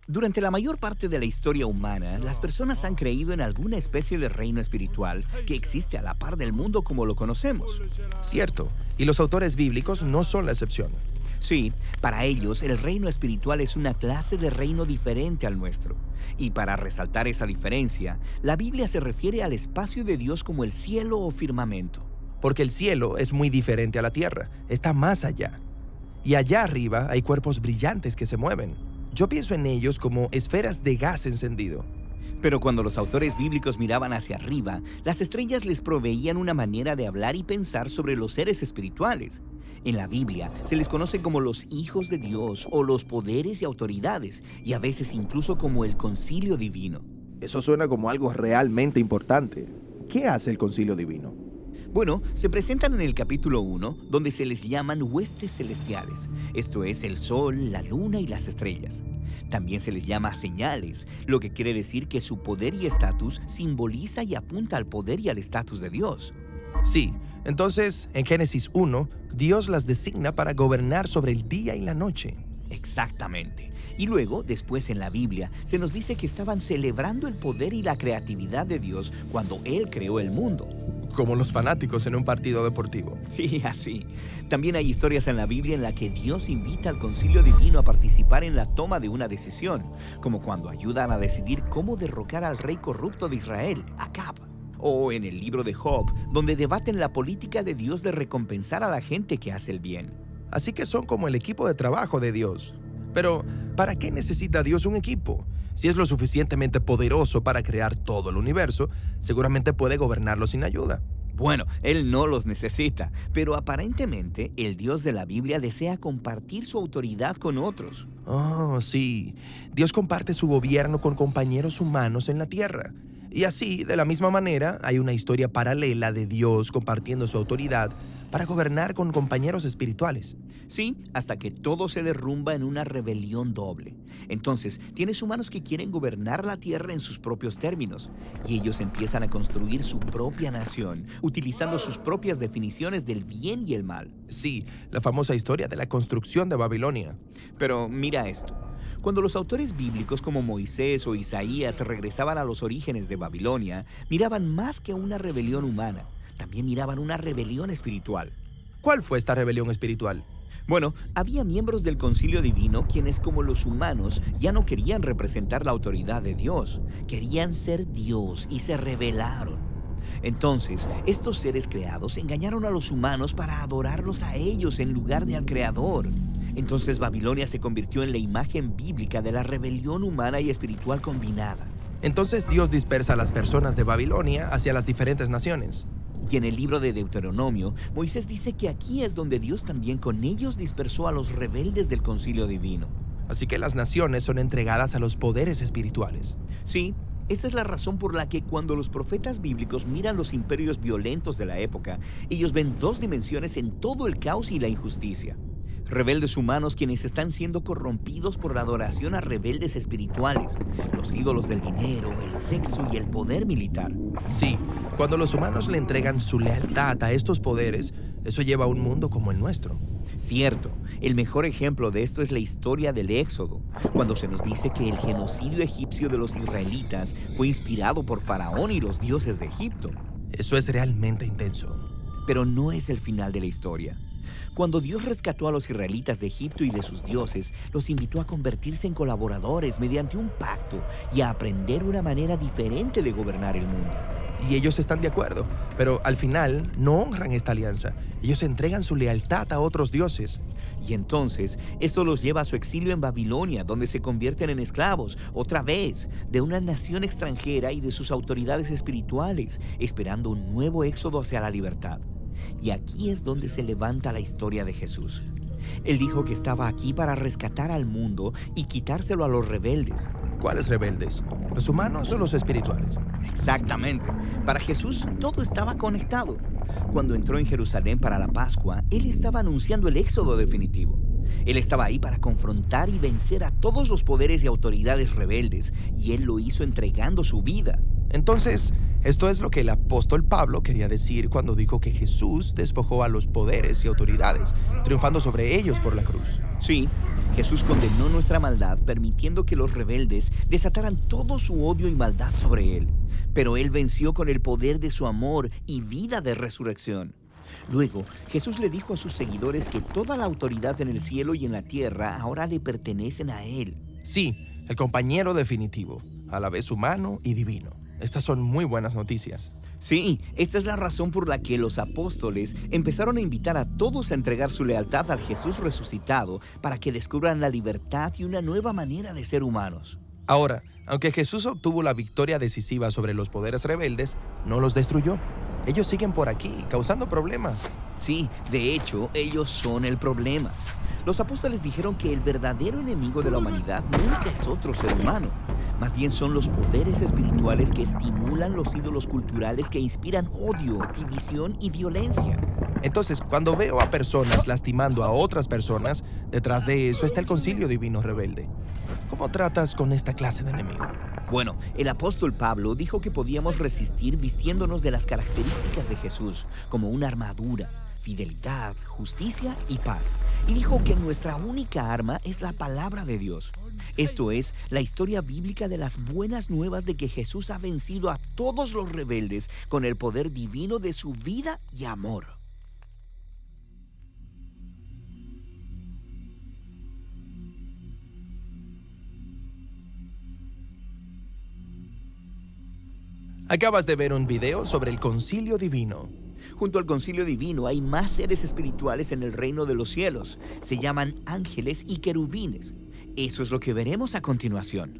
Durante la mayor parte de la historia humana, las personas han creído en alguna especie de reino espiritual que existe a la par del mundo como lo conocemos. Cierto, y los autores bíblicos no son la excepción. Sí, para ellos el reino espiritual es una clase de reino diferente al nuestro. Y para resaltar esa diferencia, la Biblia se refiere al espacio de Dios como el cielo o firmamento. Porque el cielo es muy diferente a la tierra, está más allá. Y allá arriba hay cuerpos brillantes que se mueven. Yo pienso en ellos como esferas de gas encendido. Pero cuando los autores bíblicos miraban hacia arriba, las estrellas les proveían una manera de hablar y pensar sobre los seres espirituales. En la Biblia se les conoce como los hijos de Dios o los poderes y autoridades, y a veces incluso como el concilio divino. Eso suena como algo realmente importante. ¿Qué hace el concilio divino? Bueno, se presentan en el capítulo 1, donde se les llaman huestes celestiales, esto es el sol, la luna y las estrellas. También se les llama señales, lo que quiere decir que su poder y estatus simboliza y apunta al poder y al estatus de Dios. Sí, entonces en Génesis 1, Dios las designa para gobernar sobre el día y la noche. Exactamente. Y luego, después en la Biblia, se nos dice que estaban celebrando el poder y la creatividad de Dios cuando Él creó el mundo. Como los fanáticos en un partido deportivo. Sí, así. También hay historias en la Biblia en la que Dios invita al concilio divino a participar en la toma de una decisión, como cuando ayudan a decidir cómo derrocar al rey corrupto de Israel, Acab. O en el libro de Job, donde debaten la política de Dios de recompensar a la gente que hace el bien. Así que son como el equipo de trabajo de Dios. Pero, ¿para qué necesita Dios un equipo? Si es lo suficientemente poderoso para crear todo el universo, seguramente puede gobernarlo sin ayuda. Bueno, Él no los necesita, pero aparentemente el Dios de la Biblia desea compartir su autoridad con otros. Oh, sí. Dios comparte su gobierno con compañeros humanos en la tierra. Y así, de la misma manera, hay una historia paralela de Dios compartiendo su autoridad para gobernar con compañeros espirituales. Sí, hasta que todo se derrumba en una rebelión doble. Entonces, tienes humanos que quieren gobernar la tierra en sus propios términos, y ellos empiezan a construir su propia nación, utilizando sus propias definiciones del bien y el mal. Sí, la famosa historia de la construcción de Babilonia. Pero mira esto. Cuando los autores bíblicos como Moisés o Isaías regresaban a los orígenes de Babilonia, miraban más que una rebelión humana, también miraban una rebelión espiritual. ¿Cuál fue esta rebelión espiritual? Bueno, había miembros del concilio divino quienes, como los humanos, ya no querían representar la autoridad de Dios, querían ser Dios y se rebelaron. Entonces, estos seres creados engañaron a los humanos para adorarlos a ellos en lugar de al Creador. Entonces Babilonia se convirtió en la imagen bíblica de la rebelión humana y espiritual combinada. Entonces Dios dispersa a las personas de Babilonia hacia las diferentes naciones. Y en el libro de Deuteronomio, Moisés dice que aquí es donde Dios también con ellos dispersó a los rebeldes del concilio divino. Así que las naciones son entregadas a los poderes espirituales. Sí, esta es la razón por la que cuando los profetas bíblicos miran los imperios violentos de la época, ellos ven dos dimensiones en todo el caos y la injusticia. Rebeldes humanos quienes están siendo corrompidos por la adoración a rebeldes espirituales, los ídolos del dinero, el sexo y el poder militar. Sí, cuando los humanos le entregan su lealtad a estos poderes, eso lleva a un mundo como el nuestro. Cierto, el mejor ejemplo de esto es la historia del Éxodo, cuando se nos dice que el genocidio egipcio de los israelitas fue inspirado por Faraón y los dioses de Egipto. Eso es realmente intenso. Pero no es el final de la historia. Cuando Dios rescató a los israelitas de Egipto y de sus dioses, los invitó a convertirse en colaboradores mediante un pacto y a aprender una manera diferente de gobernar el mundo. Y ellos están de acuerdo, pero al final no honran esta alianza. Ellos entregan su lealtad a otros dioses. Y entonces, esto los lleva a su exilio en Babilonia, donde se convierten en esclavos, otra vez, de una nación extranjera y de sus autoridades espirituales, esperando un nuevo éxodo hacia la libertad. Y aquí es donde se levanta la historia de Jesús. Él dijo que estaba aquí para rescatar al mundo y quitárselo a los rebeldes. ¿Cuáles rebeldes? ¿Los humanos o los espirituales? Exactamente. Para Jesús todo estaba conectado. Cuando entró en Jerusalén para la Pascua, Él estaba anunciando el éxodo definitivo. Él estaba ahí para confrontar y vencer a todos los poderes y autoridades rebeldes, y Él lo hizo entregando su vida. Entonces, esto es lo que el apóstol Pablo quería decir cuando dijo que Jesús despojó a los poderes y autoridades, triunfando sobre ellos por la cruz. Sí, Jesús condenó nuestra maldad permitiendo que los rebeldes desataran todo su odio y maldad sobre Él. Pero Él venció con el poder de su amor y vida de resurrección. Luego, Jesús le dijo a sus seguidores que toda la autoridad en el cielo y en la tierra ahora le pertenecen a Él. Sí, el compañero definitivo, a la vez humano y divino. Estas son muy buenas noticias. Sí, esta es la razón por la que los apóstoles empezaron a invitar a todos a entregar su lealtad al Jesús resucitado para que descubran la libertad y una nueva manera de ser humanos. Ahora, aunque Jesús obtuvo la victoria decisiva sobre los poderes rebeldes, no los destruyó. Ellos siguen por aquí, causando problemas. Sí, de hecho, ellos son el problema. Los apóstoles dijeron que el verdadero enemigo de la humanidad nunca es otro ser humano. Más bien son los poderes espirituales que estimulan los ídolos culturales que inspiran odio, división y violencia. Entonces, cuando veo a personas lastimando a otras personas, detrás de eso está el concilio divino rebelde. ¿Cómo tratas con esta clase de enemigo? Bueno, el apóstol Pablo dijo que podíamos resistir vistiéndonos de las características de Jesús, como una armadura, fidelidad, justicia y paz. Y dijo que nuestra única arma es la palabra de Dios. Esto es, la historia bíblica de las buenas nuevas de que Jesús ha vencido a todos los rebeldes con el poder divino de su vida y amor. Acabas de ver un video sobre el concilio divino. Junto al concilio divino hay más seres espirituales en el reino de los cielos. Se llaman ángeles y querubines. Eso es lo que veremos a continuación.